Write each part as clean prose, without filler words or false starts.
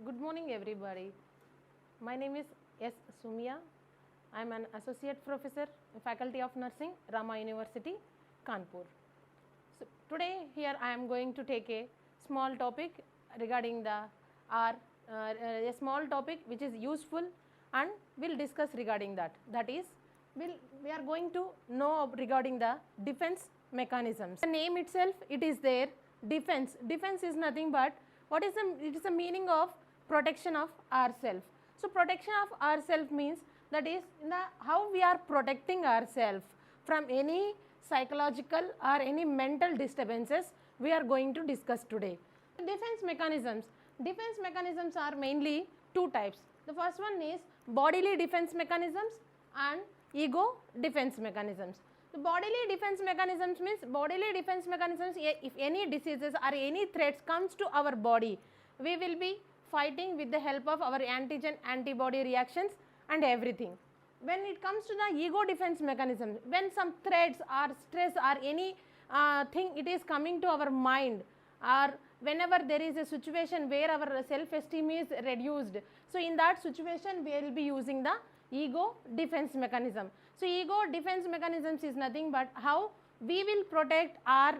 Good morning everybody. My name is Sumaiya. I am an associate professor, faculty of nursing, Rama University, Kanpur. So today here I am going to take a small topic regarding the a small topic which is useful, and we will discuss regarding that. That is, we are going to know regarding the defense mechanisms. The name itself, it is there, defense. Defense is nothing but it is the meaning of protection of ourself. So protection of ourself means that is how we are protecting ourselves from any psychological or any mental disturbances we are going to discuss today. Defense mechanisms. Defense mechanisms are mainly two types. The first one is bodily defense mechanisms and ego defense mechanisms. The bodily defense mechanisms means if any diseases or any threats comes to our body, we will be fighting with the help of our antigen antibody reactions and everything. When it comes to the ego defense mechanism, when some threats or stress or any thing it is coming to our mind, or whenever there is a situation where our self-esteem is reduced, so in that situation we will be using the ego defense mechanism. So ego defense mechanisms is nothing but how we will protect our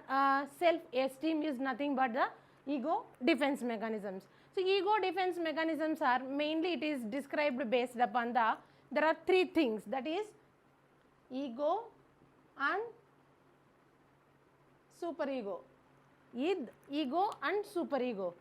self-esteem is nothing but the ego defense mechanisms. So ego defense mechanisms are mainly, it is described based upon there are three things, that is ego and superego. Id, ego and superego.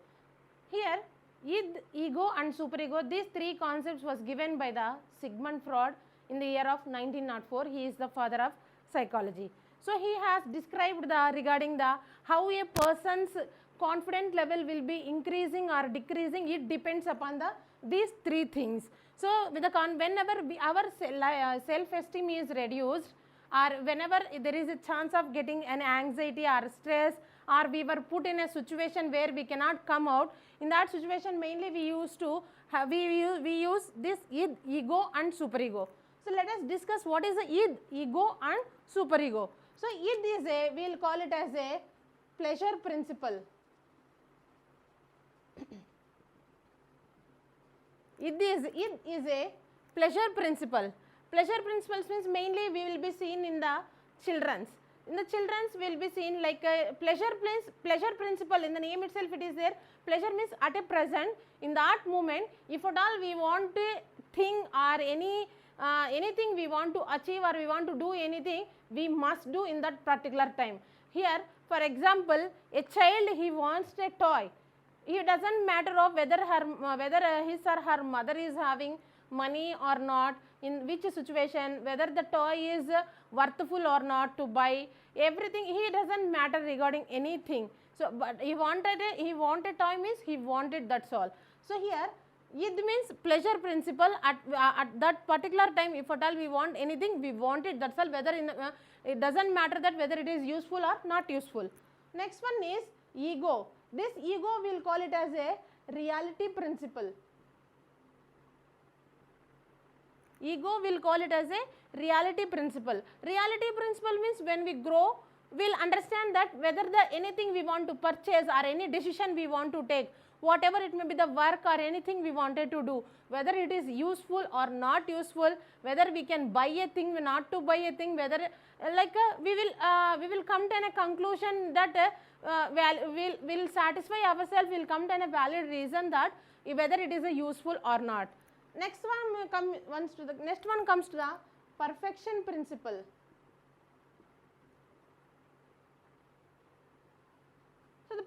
Here id, ego and superego, these three concepts was given by the Sigmund Freud in the year of 1904. He is the father of psychology. So he has described regarding how a person's confidence level will be increasing or decreasing. It depends upon these three things. So with whenever our self-esteem is reduced, or whenever there is a chance of getting an anxiety or stress, or we were put in a situation where we cannot come out, in that situation mainly we use this id, ego and superego. So let us discuss what is the id, ego and superego. So id is we will call it as a pleasure principle. Id is a pleasure principle. Pleasure principles means mainly we will be seen in the children's. In the children's we will be seen like a pleasure principle. In the name itself it is there. Pleasure means at a present, in that moment, if at all we want to think or anything we want to achieve or we want to do anything, we must do in that particular time. Here for example, a child, he wants a toy. It doesn't matter of whether his or her mother is having money or not, in which situation, whether the toy is worthful or not to buy, everything, he doesn't matter regarding anything. So but he wanted toy means he wanted, that's all. So here id means pleasure principle. At that particular time, if at all we want anything, we want it, that's all, whether it doesn't matter that whether it is useful or not useful. Next one is ego. This ego we will call it as a reality principle. Ego will call it as a reality principle. Reality principle means when we grow, we will understand that whether anything we want to purchase or any decision we want to take, whatever it may be, the work or anything we wanted to do, whether it is useful or not useful, whether we can buy a thing, not to buy a thing, whether we will come to a conclusion that will satisfy ourselves, will come to a valid reason that whether it is useful or not. Next one comes to the perfection principle. So the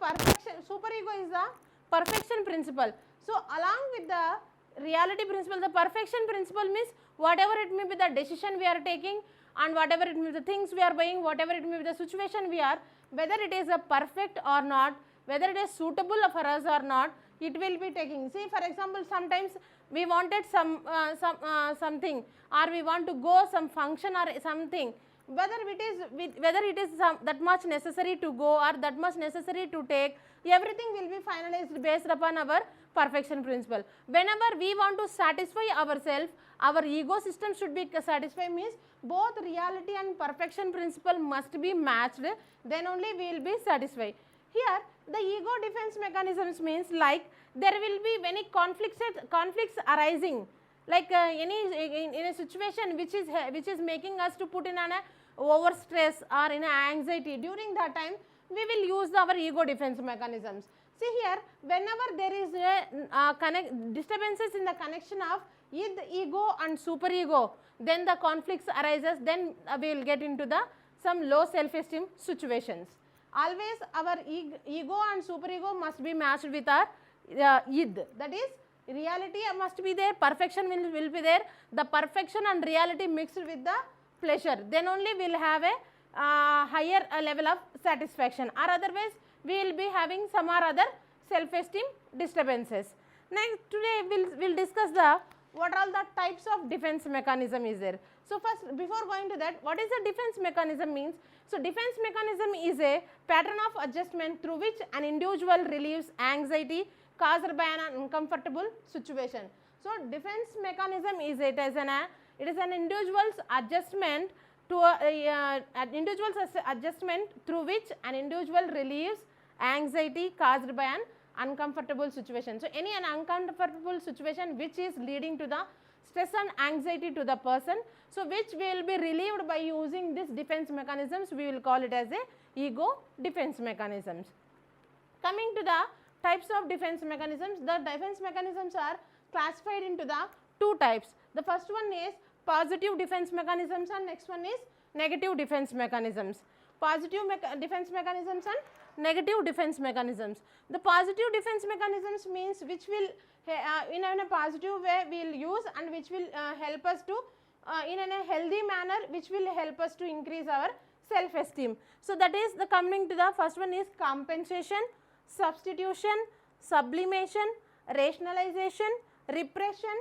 superego is the perfection principle. So along with the reality principle, the perfection principle means whatever it may be the decision we are taking, and whatever it may be the things we are buying, whatever it may be the situation we are, whether it is perfect or not, whether it is suitable for us or not, it will be taking. See, for example, sometimes we wanted something, or we want to go some function or something, whether it is that much necessary to go or that much necessary to take, everything will be finalized based upon our perfection principle. Whenever we want to satisfy ourselves, our ego system should be satisfied, means both reality and perfection principle must be matched, then only we will be satisfied. Here The ego defense mechanisms means like there will be many conflicts arising, like in a situation which is making us to put in an over stress or in anxiety. During that time we will use our ego defense mechanisms. See here, whenever there is a disturbances in the connection of ego and superego, then the conflicts arises, then we will get into the some low self-esteem situations. Always our ego and superego must be matched with our id, that is reality must be there, perfection will be there, the perfection and reality mixed with the pleasure, then only we will have a higher level of satisfaction, or otherwise we will be having some or other self-esteem disturbances. Next, today we will discuss the what are the types of defense mechanism is there. So, first before going to that, what is a defense mechanism means? So, defense mechanism is a pattern of adjustment through which an individual relieves anxiety caused by an uncomfortable situation. So, defense mechanism is it is an individual's adjustment to adjustment through which an individual relieves anxiety caused by an uncomfortable situation. So, any an uncomfortable situation which is leading to the stress and anxiety to the person, so which will be relieved by using this defense mechanisms, we will call it as a ego defense mechanisms. Coming to the types of defense mechanisms, the defense mechanisms are classified into the two types. The first one is positive defense mechanisms and next one is negative defense mechanisms. Positive defense mechanisms and negative defense mechanisms. The positive defense mechanisms means which will in a positive way we will use and which will help us to in a healthy manner, which will help us to increase our self-esteem. So, that is the coming to the first one is compensation, substitution, sublimation, rationalization, repression,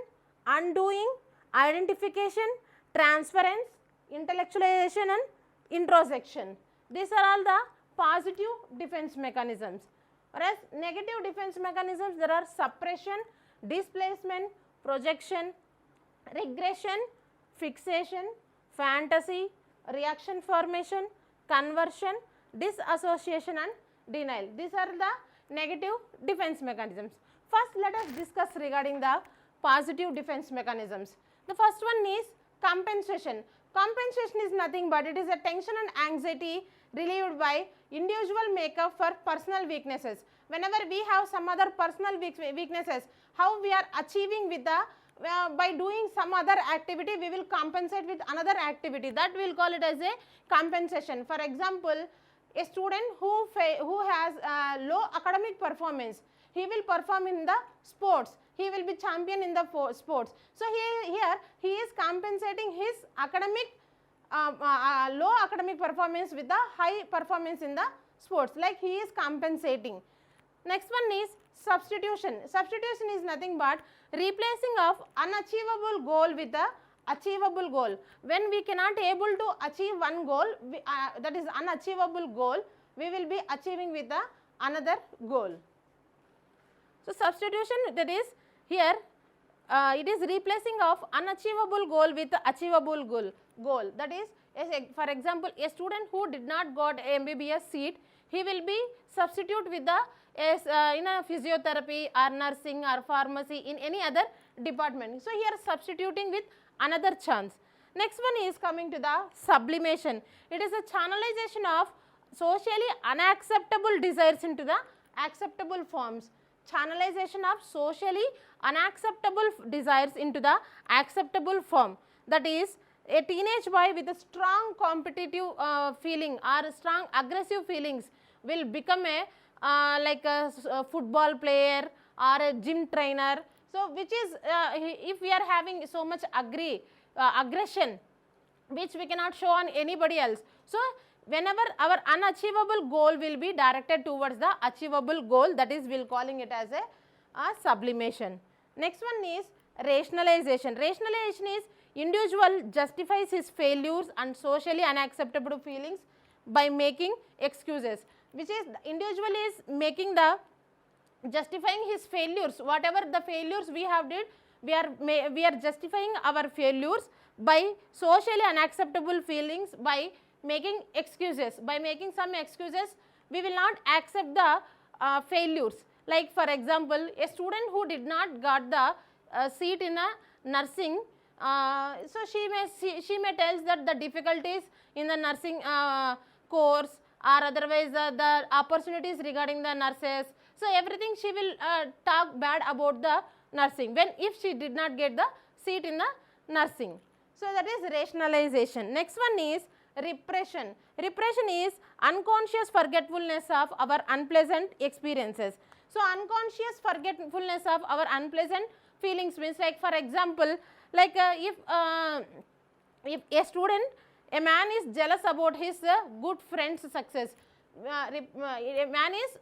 undoing, identification, transference, intellectualization and introspection. These are all the positive defense mechanisms. Whereas negative defense mechanisms, there are suppression, displacement, projection, regression, fixation, fantasy, reaction formation, conversion, disassociation and denial. These are the negative defense mechanisms. First, let us discuss regarding the positive defense mechanisms. The first one is compensation. Compensation is nothing but it is a tension and anxiety relieved by individual makeup for personal weaknesses. Whenever we have some other personal weaknesses, how we are achieving with the by doing some other activity, we will compensate with another activity, that we will call it as a compensation. For example, a student who has low academic performance, he will perform in the sports, he will be champion in the sports. So, here he is compensating his academic low academic performance with the high performance in the sports, like he is compensating. Next one is substitution. Substitution is nothing but replacing of unachievable goal with the achievable goal. When we cannot able to achieve one goal, that is unachievable goal, we will be achieving with the another goal. So, substitution, that is here it is replacing of unachievable goal with achievable goal. That is, for example, a student who did not got a MBBS seat, he will be substitute with the in a physiotherapy or nursing or pharmacy in any other department. So, here substituting with another chance. Next one is coming to the sublimation. It is a channelization of socially unacceptable desires into the acceptable forms. Channelization of socially unacceptable desires into the acceptable form. That is, a teenage boy with a strong competitive feeling or strong aggressive feelings will become a like a football player or a gym trainer. So, which is if we are having so much aggression which we cannot show on anybody else. So, whenever our unachievable goal will be directed towards the achievable goal, that is we will calling it as a sublimation. Next one is rationalization. Rationalization is individual justifies his failures and socially unacceptable feelings by making excuses, which is individual is making the justifying his failures, whatever the failures we have did, we are justifying our failures by socially unacceptable feelings by making excuses. By making some excuses, we will not accept the failures. Like for example, a student who did not got the seat in a nursing, so she may tells that the difficulties in the nursing course, or otherwise the opportunities regarding the nurses. So everything she will talk bad about the nursing when if she did not get the seat in the nursing. So that is rationalization. Next one is repression. Repression is unconscious forgetfulness of our unpleasant experiences. So unconscious forgetfulness of our unpleasant feelings means, like for example, like if a student, a man is jealous about his good friend's success. A man is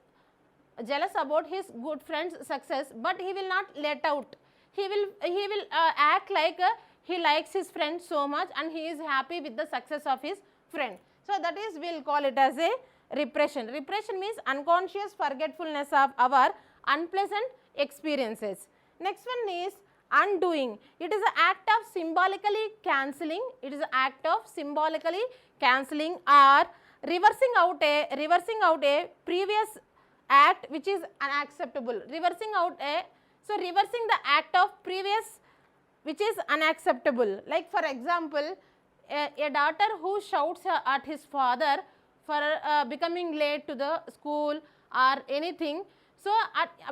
jealous about his good friend's success, but he will not let out. He will act like he likes his friend so much and he is happy with the success of his friend. So that is, we will call it as a repression. Repression means unconscious forgetfulness of our unpleasant experiences. Next one is undoing. It is an act of symbolically cancelling. It is an act of symbolically cancelling or reversing out a previous act which is unacceptable. Reversing the act of previous which is unacceptable. Like for example, a daughter who shouts at his father for becoming late to the school or anything. So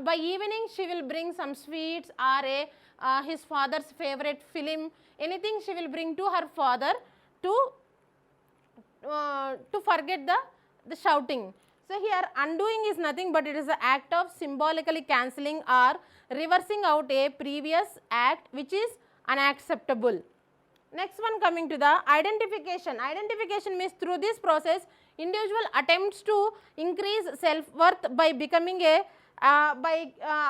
by evening she will bring some sweets or his father's favorite film, anything she will bring to her father to forget the shouting. So here undoing is nothing but it is an act of symbolically cancelling or reversing out a previous act which is unacceptable. Next one, coming to the identification. Identification means through this process individual attempts to increase self-worth by becoming a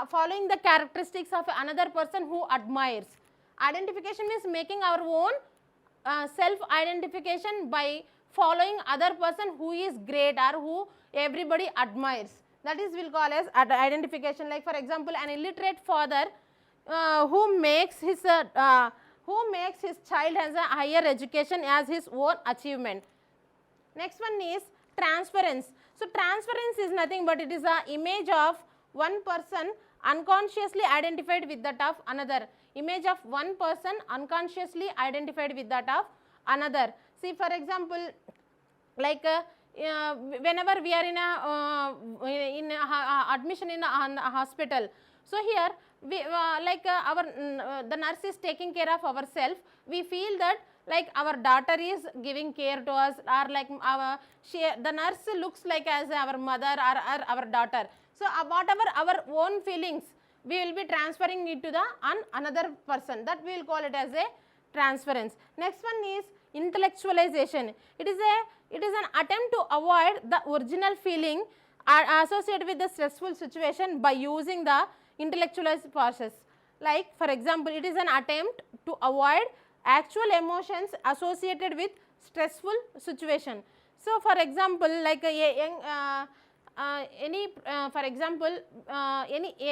following the characteristics of another person who admires. Identification means making our own self-identification by following other person who is great or who everybody admires. That is we will call as identification. Like for example, an illiterate father who makes his child has a higher education as his own achievement. Next one is transference. So transference is nothing but it is a image of one person unconsciously identified with that of another. Image of one person unconsciously identified with that of another. See for example, like whenever we are in admission in a hospital. So here we the nurse is taking care of ourselves. We feel that like our daughter is giving care to us, or like the nurse looks like as our mother or our daughter. So whatever our own feelings, we will be transferring it to the another person. That we will call it as a transference. Next one is intellectualization. It is an attempt to avoid the original feeling associated with the stressful situation by using the intellectualized process. Like for example, it is an attempt to avoid actual emotions associated with stressful situation. So for example, like a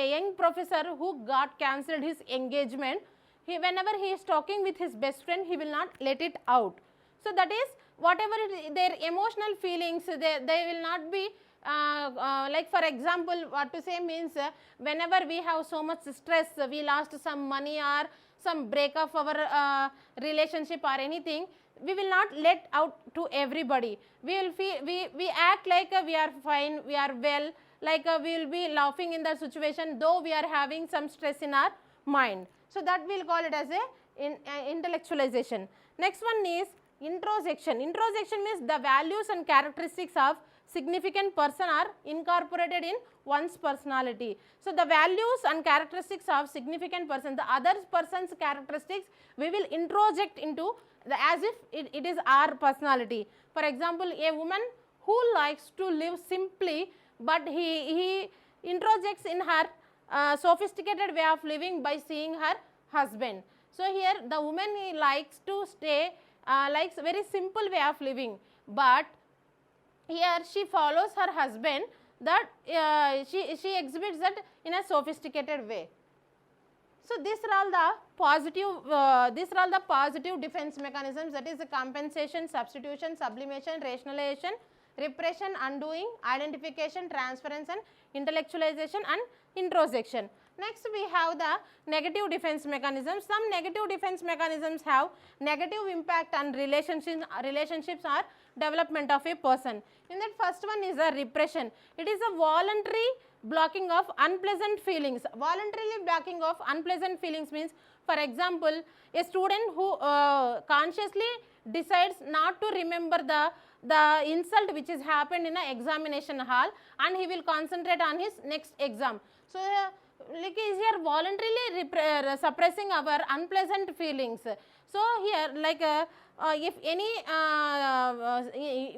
young professor who got cancelled his engagement, whenever he is talking with his best friend, he will not let it out. So that is whatever their emotional feelings, they will not be like for example, what to say means whenever we have so much stress, we lost some money or some break of our relationship or anything, we will not let out to everybody. We will feel, we act like we are fine, we are well, like we will be laughing in that situation though we are having some stress in our mind. So that we will call it as a intellectualization. Next one is introjection. Introjection means the values and characteristics of significant person are incorporated in one's personality. So the values and characteristics of significant person, the other person's characteristics, we will introject into as if it is our personality. For example, a woman who likes to live simply, but he introjects in her sophisticated way of living by seeing her husband. So here the woman likes to stay, likes very simple way of living, but here she follows her husband, that she exhibits that in a sophisticated way. So these are all the positive defense mechanisms, that is the compensation, substitution, sublimation, rationalization, repression, undoing, identification, transference and intellectualization and introspection. Next we have the negative defense mechanisms. Some negative defense mechanisms have negative impact on relationships or development of a person. In that, first one is the repression. It is a voluntary blocking of unpleasant feelings. Voluntarily blocking of unpleasant feelings means, for example, a student who consciously decides not to remember the insult which has happened in an examination hall, and he will concentrate on his next exam. So like is here voluntarily suppressing our unpleasant feelings. So here like if any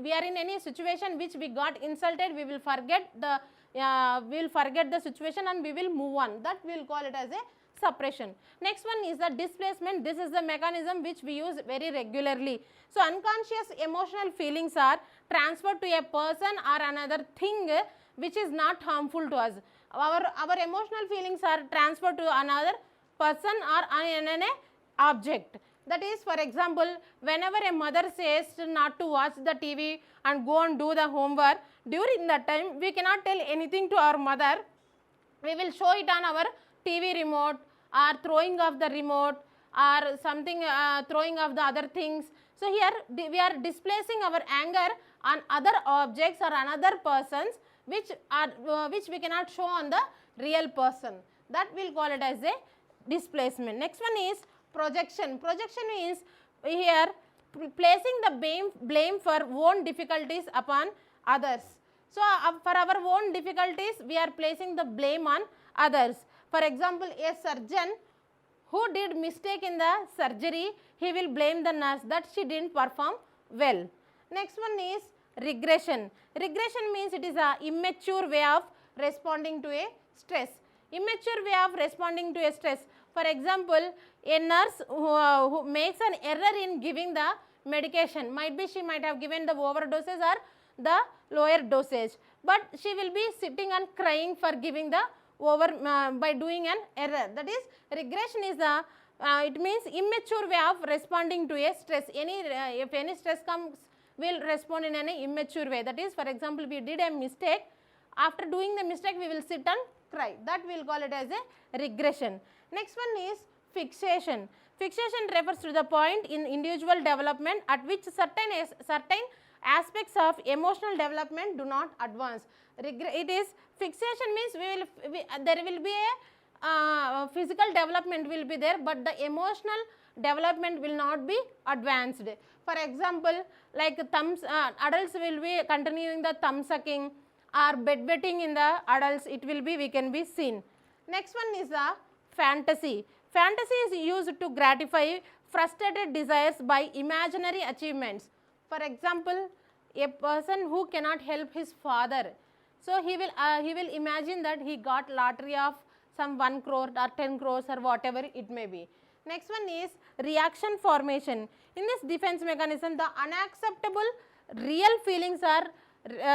we are in any situation which we got insulted, we will forget the situation and we will move on. That we will call it as a suppression. Next one is the displacement. This is the mechanism which we use very regularly. So unconscious emotional feelings are transferred to a person or another thing which is not harmful to us. Our emotional feelings are transferred to another person or an object. That is, for example, whenever a mother says not to watch the TV and go and do the homework, during that time we cannot tell anything to our mother. We will show it on our TV remote, or throwing off the remote, or something throwing off the other things. So here we are displacing our anger on other objects or another persons which we cannot show on the real person. That we will call it as a displacement. Next one is projection. Projection means here placing the blame for own difficulties upon others. So for our own difficulties we are placing the blame on others. For example, a surgeon who did mistake in the surgery, he will blame the nurse that she didn't perform well. Next one is regression. Regression means it is a immature way of responding to a stress. Immature way of responding to a stress. For example, a nurse who makes an error in giving the medication, might be she might have given the overdoses or the lower dosage, but she will be sitting and crying for giving the by doing an error. That is, regression is the it means immature way of responding to a stress. If any stress comes, we will respond in an immature way. That is, for example, we did a mistake. After doing the mistake, we will sit and cry. That we will call it as a regression. Next one is fixation. Fixation refers to the point in individual development at which certain aspects of emotional development do not advance. It is fixation means there will be a physical development will be there, but the emotional development will not be advanced. For example, like adults will be continuing the thumb sucking or bedwetting in the adults, it will be, we can be seen. Next one is the fantasy. Fantasy is used to gratify frustrated desires by imaginary achievements. For example, a person who cannot help his father, so he will imagine that he got lottery of some 1 crore or 10 crores or whatever it may be. Next one is reaction formation. In this defense mechanism, the unacceptable real feelings are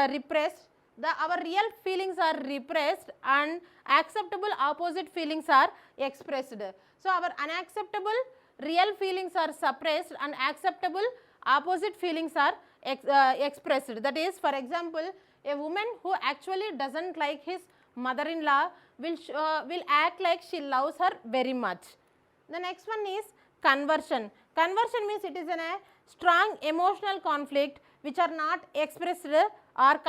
repressed. Our real feelings are repressed and acceptable opposite feelings are expressed. So our unacceptable real feelings are suppressed and acceptable opposite feelings are expressed. That is, for example, a woman who actually doesn't like his mother-in-law will act like she loves her very much. The next one is conversion. Conversion means it is a strong emotional conflict which are not expressed, or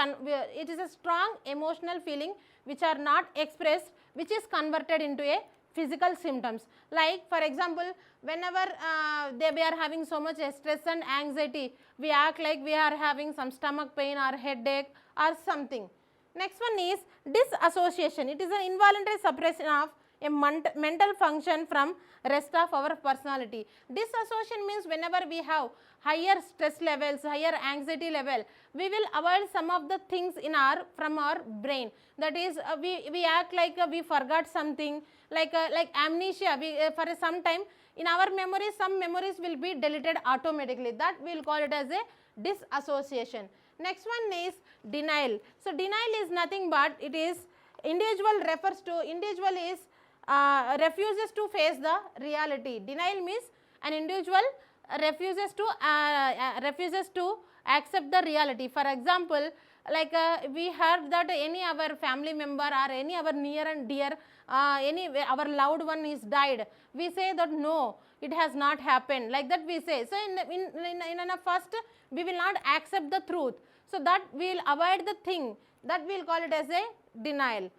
it is a strong emotional feeling which are not expressed, which is converted into a physical symptoms. Like for example, whenever we are having so much stress and anxiety, we act like we are having some stomach pain or headache or something. Next one is disassociation. It is an involuntary suppression of a mental function from rest of our personality. Disassociation means whenever we have higher stress levels, higher anxiety level, we will avoid some of the things from our brain. That is, we act like we forgot something, like amnesia. For some time in our memories, some memories will be deleted automatically. That we will call it as a disassociation. Next one is denial. So denial is nothing but it is individual is refuses to face the reality. Denial means an individual refuses to accept the reality. For example, like we heard that any our family member or any our near and dear, any our loved one is died, we say that no, it has not happened, like that we say. So in a first we will not accept the truth, so that we will avoid the thing, that we will call it as a denial.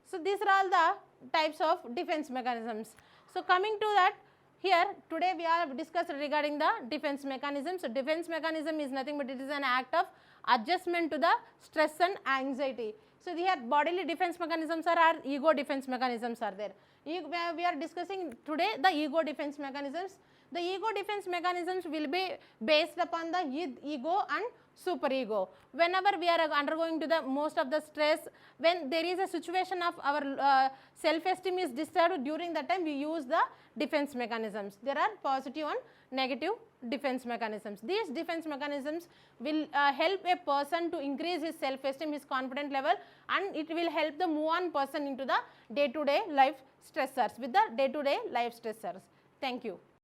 So these are all the types of defense mechanisms. So coming to that, here today we are discussed regarding the defense mechanism. So defense mechanism is nothing but it is an act of adjustment to the stress and anxiety. So here bodily defense mechanisms are ego defense mechanisms are there. We are discussing today the ego defense mechanisms. The ego defense mechanisms will be based upon the ego and superego. Whenever we are undergoing to the most of the stress, when there is a situation of our self-esteem is disturbed, during that time we use the defense mechanisms. There are positive and negative defense mechanisms. These defense mechanisms will help a person to increase his self-esteem, his confidence level, and it will help the move on person into the day-to-day life stressors, with the day-to-day life stressors. Thank you.